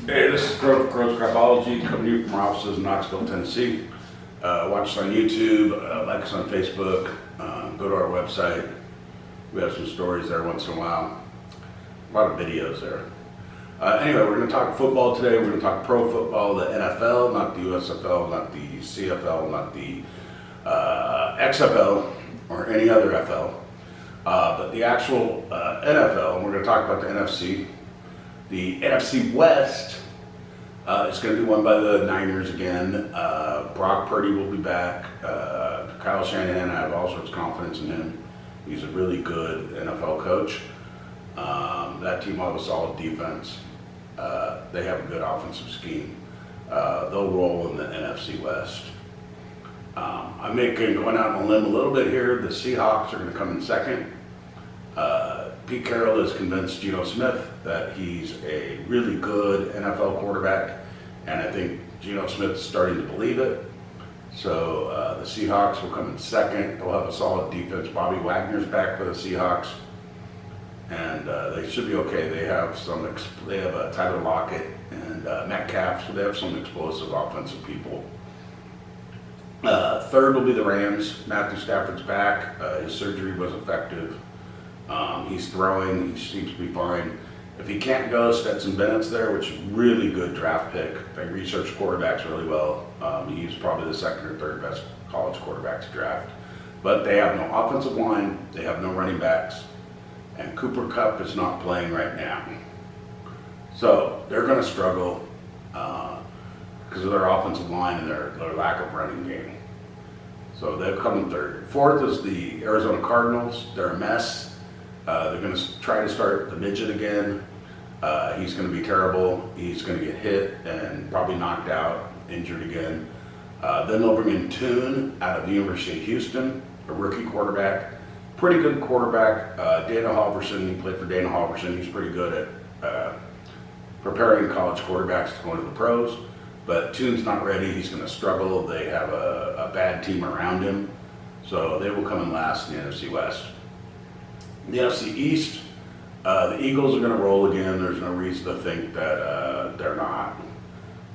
Hey, this is Grove Crapology coming to you from our offices in Knoxville, Tennessee. Watch us on YouTube, like us on Facebook, go to our website. We have some stories there once in a while. A lot of videos there. Anyway, we're going to talk football today. We're going to talk pro football, the NFL, not the USFL, not the CFL, not the XFL, or any other FL, but the actual NFL. And we're going to talk about the NFC. The NFC West is going to be won by the Niners again. Brock Purdy will be back. Kyle Shanahan, I have all sorts of confidence in him. He's a really good NFL coach. That team will have a solid defense. They have a good offensive scheme. They'll roll in the NFC West. I'm going out on a limb a little bit here. The Seahawks are going to come in second. Pete Carroll has convinced Geno Smith that he's a really good NFL quarterback, and I think Geno Smith is starting to believe it. So the Seahawks will come in second. They'll have a solid defense. Bobby Wagner's back for the Seahawks, and they should be okay. They have Tyler Lockett and Metcalf, so they have some explosive offensive people. Third will be the Rams. Matthew Stafford's back. His surgery was effective. He's throwing. He seems to be fine. If he can't go, Stetson Bennett's there, which is a really good draft pick. They researched quarterbacks really well. He's probably the second or third best college quarterback to draft. But they have no offensive line. They have no running backs. And Cooper Kupp is not playing right now. So they're going to struggle because of their offensive line and their lack of running game. So they'll come in third. Fourth is the Arizona Cardinals. They're a mess. They're going to try to start the midget again. He's going to be terrible. He's going to get hit and probably knocked out, injured again. Then they'll bring in Tune out of the University of Houston, a rookie quarterback. Pretty good quarterback. Dana Halverson, he played for Dana Halverson. He's pretty good at preparing college quarterbacks to go into the pros. But Tune's not ready. He's going to struggle. They have a bad team around him. So they will come in last in the NFC West. The NFC East, the Eagles are going to roll again. There's no reason to think that they're not.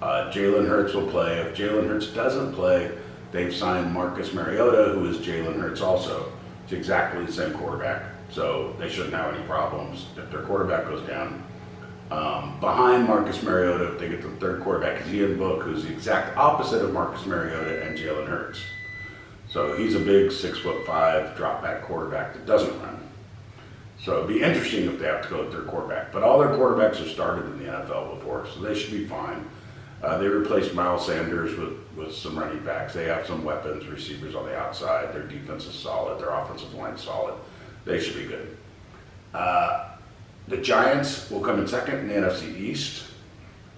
Jalen Hurts will play. If Jalen Hurts doesn't play, they've signed Marcus Mariota, who is Jalen Hurts also. It's exactly the same quarterback. So they shouldn't have any problems if their quarterback goes down. Behind Marcus Mariota, if they get the third quarterback, is Ian Book, who's the exact opposite of Marcus Mariota and Jalen Hurts. So he's a big 6'5" drop back quarterback that doesn't run. So it'd be interesting if they have to go with their quarterback. But all their quarterbacks have started in the NFL before, so they should be fine. They replaced Miles Sanders with some running backs. They have some weapons, receivers on the outside. Their defense is solid. Their offensive line is solid. They should be good. The Giants will come in second in the NFC East.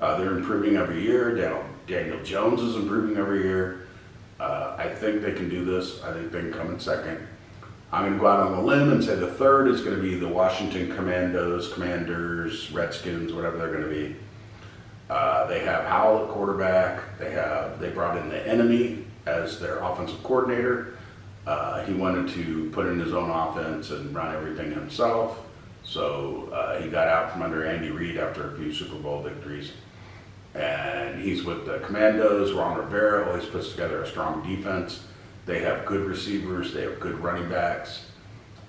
They're improving every year. Daniel Jones is improving every year. I think they can do this. I think they can come in second. I'm going to go out on a limb and say the third is going to be the Washington Commanders, Redskins, whatever they're going to be. They have Howell at quarterback. They brought in the Enemy as their offensive coordinator. He wanted to put in his own offense and run everything himself. So he got out from under Andy Reid after a few Super Bowl victories. And he's with the Commandos. Ron Rivera always puts together a strong defense. They have good receivers. They have good running backs.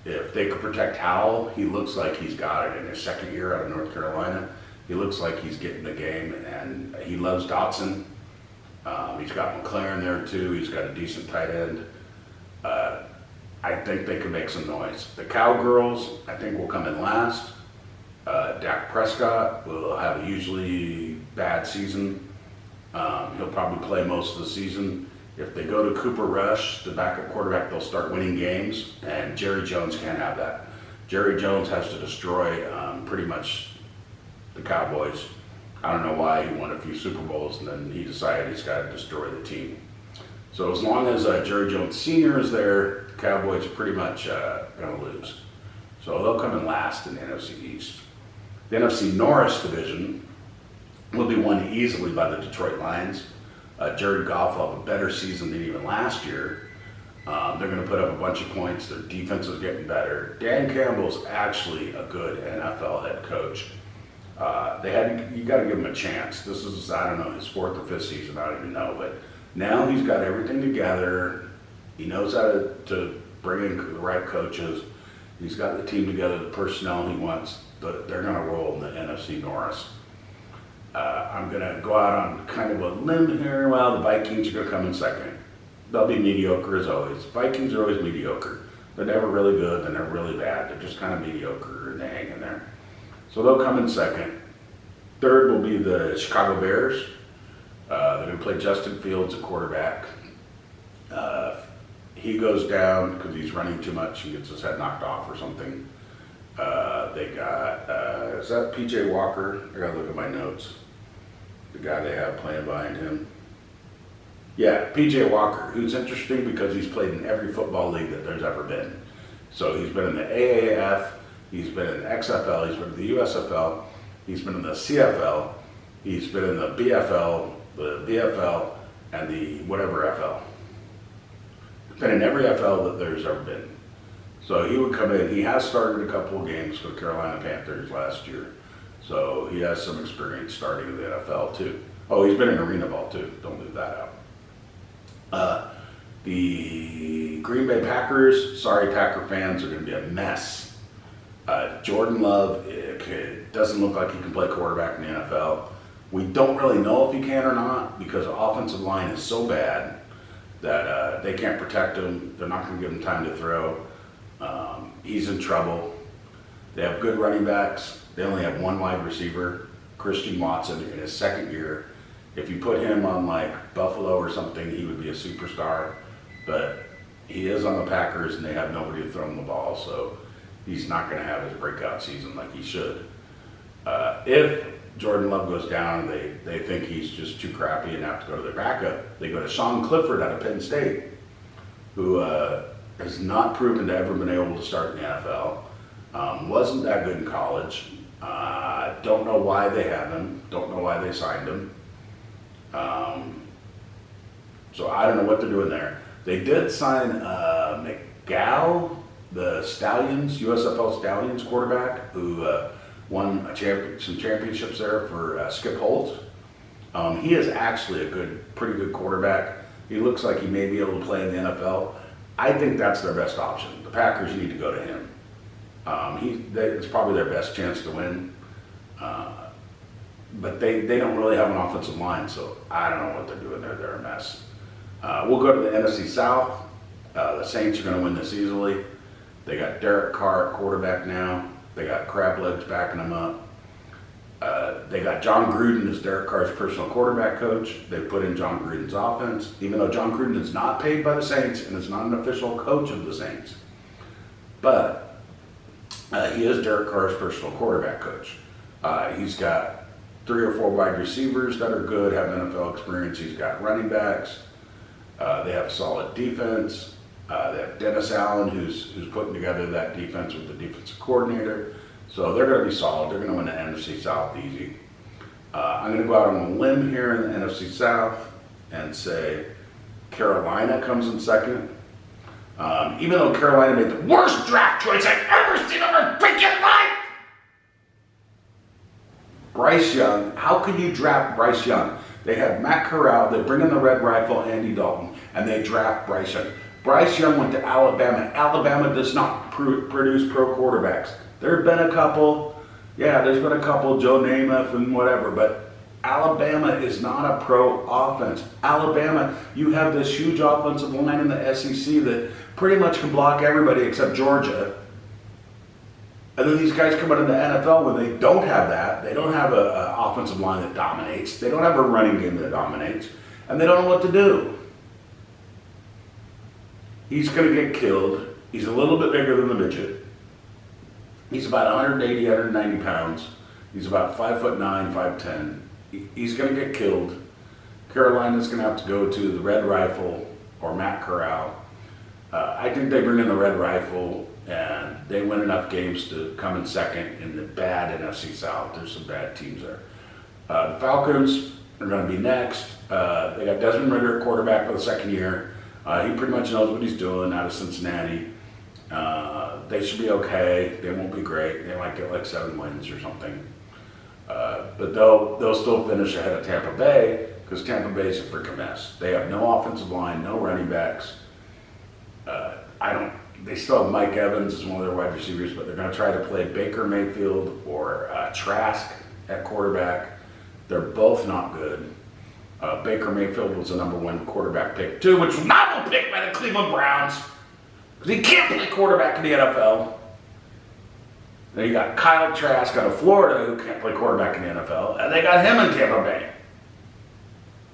If they could protect Howell, he looks like he's got it in his second year out of North Carolina. He looks like he's getting the game, and he loves Dotson. He's got McLaren there too. He's got a decent tight end. I think they can make some noise. The Cowgirls, I think, will come in last. Dak Prescott will have a usually bad season. He'll probably play most of the season. If they go to Cooper Rush, the backup quarterback, they'll start winning games, and Jerry Jones can't have that. Jerry Jones has to destroy pretty much the Cowboys. I don't know why he won a few Super Bowls, and then he decided he's got to destroy the team. So as long as Jerry Jones Sr. is there, the Cowboys are pretty much going to lose. So they'll come in last in the NFC East. The NFC North division will be won easily by the Detroit Lions. Jared Goff will have a better season than even last year. They're going to put up a bunch of points. Their defense is getting better. Dan Campbell's actually a good NFL head coach. You got to give him a chance. This is, I don't know, his 4th or 5th season, I don't even know, but now he's got everything together. He knows how to bring in the right coaches. He's got the team together, the personnel he wants. They're going to roll in the NFC North. I'm going to go out on kind of a limb here. Well, the Vikings are going to come in second. They'll be mediocre as always. Vikings are always mediocre. They're never really good, then they're really bad. They're just kind of mediocre and they hang in there. So they'll come in second. Third will be the Chicago Bears. They're going to play Justin Fields at quarterback. He goes down because he's running too much and gets his head knocked off or something. They got, is that PJ Walker? I gotta look at my notes. The guy they have playing behind him. Yeah, PJ Walker, who's interesting because he's played in every football league that there's ever been. So he's been in the AAF, he's been in the XFL, he's been in the USFL, he's been in the CFL, he's been in the BFL, the VFL, and the whatever FL. He's been in every FL that there's ever been. So he would come in. He has started a couple of games for the Carolina Panthers last year. So he has some experience starting in the NFL too. Oh, he's been in arena ball too. Don't leave that out. The Green Bay Packers, sorry Packer fans, are going to be a mess. Jordan Love, it doesn't look like he can play quarterback in the NFL. We don't really know if he can or not because the offensive line is so bad that they can't protect him. They're not going to give him time to throw. He's in trouble. They have good running backs. They only have one wide receiver, Christian Watson, in his 2nd year. If you put him on like Buffalo or something, he would be a superstar. But he is on the Packers and they have nobody to throw him the ball, so he's not going to have his breakout season like he should. If Jordan Love goes down and they think he's just too crappy and have to go to their backup, they go to Sean Clifford out of Penn State, who has not proven to ever been able to start in the NFL. Wasn't that good in college. Don't know why they have him. Don't know why they signed him. So I don't know what they're doing there. They did sign McGow, the Stallions, USFL Stallions quarterback, who won some championships there for Skip Holtz. He is actually a pretty good quarterback. He looks like he may be able to play in the NFL. I think that's their best option. The Packers need to go to him. It's probably their best chance to win. But they don't really have an offensive line, so I don't know what they're doing there. They're a mess. We'll go to the NFC South. The Saints are going to win this easily. They got Derek Carr at quarterback now. They got crab legs backing them up. They got John Gruden as Derek Carr's personal quarterback coach. They put in John Gruden's offense, even though John Gruden is not paid by the Saints and is not an official coach of the Saints. But he is Derek Carr's personal quarterback coach. He's got 3 or 4 wide receivers that are good, have NFL experience. He's got running backs. They have solid defense. They have Dennis Allen, who's putting together that defense with the defensive coordinator. So they're going to be solid. They're going to win the NFC South easy. I'm going to go out on a limb here in the NFC South and say Carolina comes in second. Even though Carolina made the worst draft choice I've ever seen in my freaking life. Bryce Young, how can you draft Bryce Young? They have Matt Corral, they bring in the Red Rifle, Andy Dalton, and they draft Bryce Young. Bryce Young went to Alabama. Alabama does not produce pro quarterbacks. There have been a couple, there's been a couple, Joe Namath and whatever, but Alabama is not a pro offense. Alabama, you have this huge offensive line in the SEC that pretty much can block everybody except Georgia. And then these guys come out in the NFL when they don't have that. They don't have an offensive line that dominates. They don't have a running game that dominates. And they don't know what to do. He's going to get killed. He's a little bit bigger than the midget. He's about 180, 190 pounds. He's about 5'9", 5'10". He's going to get killed. Carolina's going to have to go to the Red Rifle or Matt Corral. I think they bring in the Red Rifle and they win enough games to come in second in the bad NFC South. There's some bad teams there. The Falcons are going to be next. They got Desmond Ridder at quarterback for the 2nd year. He pretty much knows what he's doing out of Cincinnati. They should be okay. They won't be great. They might get like 7 wins or something. But they'll still finish ahead of Tampa Bay because Tampa Bay's a freaking mess. They have no offensive line, no running backs. They still have Mike Evans as one of their wide receivers, but they're going to try to play Baker Mayfield or Trask at quarterback. They're both not good. Baker Mayfield was the #1 quarterback pick too, which was not a pick by the Cleveland Browns because he can't play quarterback in the NFL. Then you got Kyle Trask out of Florida who can't play quarterback in the NFL, and they got him in Tampa Bay.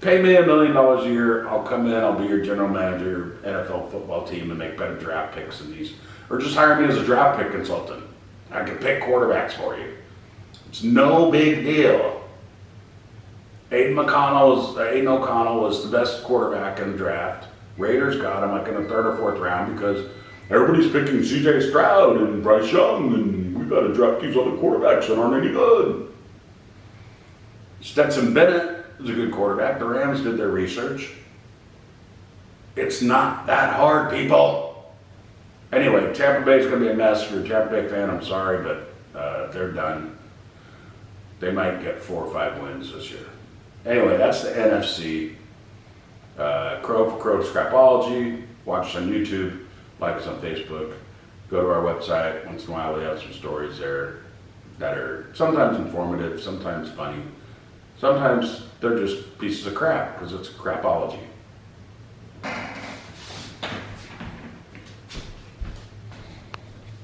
Pay me $1 million a year, I'll come in, I'll be your general manager, NFL football team, and make better draft picks than these. Or just hire me as a draft pick consultant. I can pick quarterbacks for you. It's no big deal. Aiden O'Connell was the best quarterback in the draft. Raiders got him like in the 3rd or 4th round because everybody's picking CJ Stroud and Bryce Young, and we got to draft these other quarterbacks that aren't any good. Stetson Bennett is a good quarterback. The Rams did their research. It's not that hard, people. Anyway, Tampa Bay is going to be a mess. For a Tampa Bay fan, I'm sorry, but they're done. They might get 4 or 5 wins this year. Anyway, that's the NFC. Crow for Crow Scrapology. Watch us on YouTube. Like us on Facebook. Go to our website. Once in a while, we have some stories there that are sometimes informative, sometimes funny. Sometimes they're just pieces of crap because it's crapology.